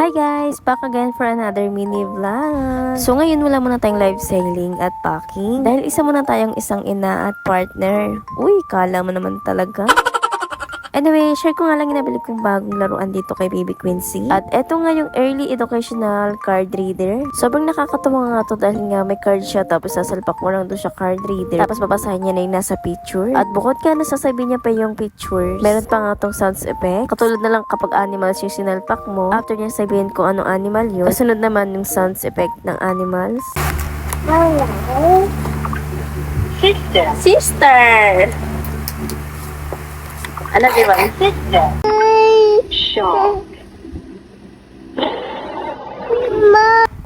Hi guys! Back again for another mini vlog. So ngayon wala muna tayong live sailing at packing dahil isa muna tayong isang ina at partner. Uy, kala mo naman talaga. Anyway, share ko nga lang yung nabili kong bagong laruan dito kay Baby Quincy. At eto nga yung early educational card reader. Sobrang nakakatawa nga to dahil nga may card siya tapos sasalpak mo lang doon siya card reader. Tapos babasahin niya na yung nasa picture. At bukod ka nasasabihin niya pa yung pictures. Meron pa nga tong sounds effect. Katulad na lang kapag animals yung sinalpak mo. After niya sabihin kung anong animal yun. Kasunod naman yung sounds effect ng animals. Hello. Sister. Sister! Ano diba? Sister. Shark.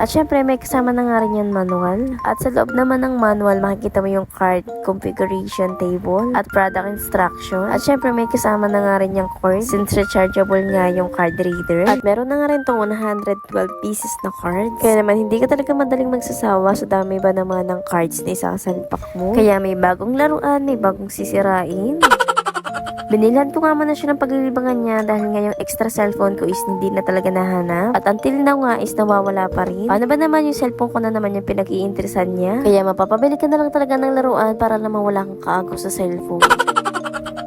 At syempre, may kasama na nga rin yung manual. At sa loob naman ng manual, makikita mo yung card configuration table at product instruction. At syempre, may kasama na nga rin yung cord since rechargeable nga yung card reader. At meron na nga rin tong 112 pieces na cards. Kaya naman, hindi ka talaga madaling magsasawa sa dami ba naman ng cards na isasalpak mo. Kaya may bagong laruan, may bagong sisirain. Binilhan ko nga muna siya ng paglilibangan niya dahil nga yung extra cellphone ko is hindi na talaga nahanap. At until now nga is nawawala pa rin. Paano ba naman yung cellphone ko na naman yung pinag-iinteresan niya? Kaya mapapabili ka na lang talaga ng laruan para naman wala kang kaagos sa cellphone.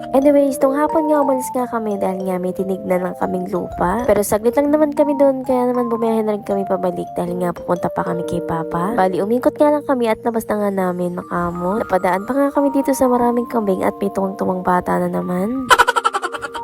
Anyways, tong hapon nga umalis nga kami dahil nga may tinignan lang kaming lupa. Pero saglit lang naman kami doon kaya naman bumiyahe na rin kami pabalik dahil nga pupunta pa kami kay Papa. Bali, umikot nga lang kami at labas na nga namin makamot. Napadaan pa nga kami dito sa maraming kambing at may tuwang-tuwang bata na naman.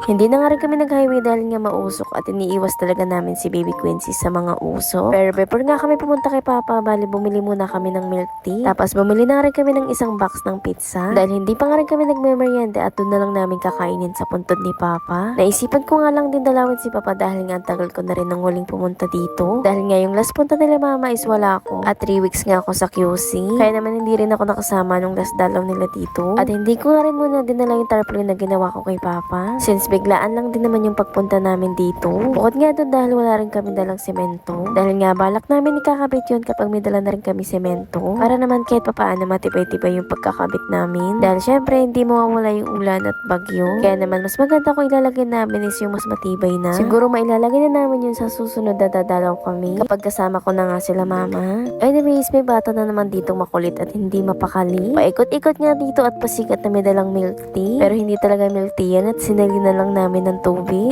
Hindi na nga rin kami nag-highway dahil nga mausok at iniiwas talaga namin si Baby Quincy sa mga uso. Pero before nga kami pumunta kay Papa, bali bumili muna kami ng milk tea. Tapos bumili na rin kami ng isang box ng pizza. Dahil hindi pa nga rin kami nagmemeryenda at doon na lang namin kakainin sa puntod ni Papa. Naisipan ko nga lang din dalawin si Papa dahil nga ang tagal ko na rin nang huling pumunta dito. Dahil nga yung last punta nila Mama is wala ako. At 3 weeks nga ako sa QC. Kaya naman hindi rin ako nakasama nung last dalaw nila dito. At hindi ko nga rin muna dinala yung tarpaulin na ginawa ko kay Papa. Since biglaan lang din naman yung pagpunta namin dito. Bukod nga doon dahil wala rin kami dalang semento. Dahil nga balak namin ikakabit yun kapag may dala na rin kami semento. Para naman kahit papaano matibay-tibay yung pagkakabit namin. Dahil syempre hindi mawawala yung ulan at bagyo. Kaya naman mas maganda kung ilalagay namin is yung mas matibay na. Siguro mailalagay na namin yun sa susunod na dadalaw kami. Kapag kasama ko na nga sila Mama. Anyways, may bata na naman ditong makulit at hindi mapakali. Paikot-ikot nga dito at pasikat na may dalang milk tea. Pero hindi talaga milk tea yan at sinali na lang namin ng tubig.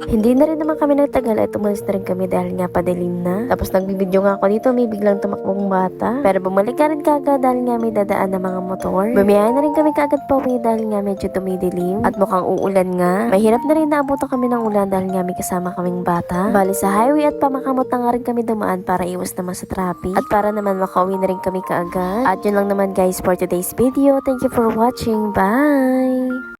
Hindi na rin naman kami nagtagal at umalis na rin kami dahil nga padilim na. Tapos nagbibideo nga ako dito, may biglang tumakbong bata. Pero bumalik ka rin kagad dahil nga may dadaan na mga motor. Bumiyahe na rin kami kagad pa uwi dahil nga medyo tumidilim. At mukhang uulan nga. Mahirap na rin naabutan kami ng ulan dahil nga may kasama kaming bata. Bali sa highway at pamakamot na nga rin kami dumaan para iwas naman sa traffic. At para naman makauwi na rin kami kaagad. At yun lang naman guys for today's video. Thank you for watching. Bye!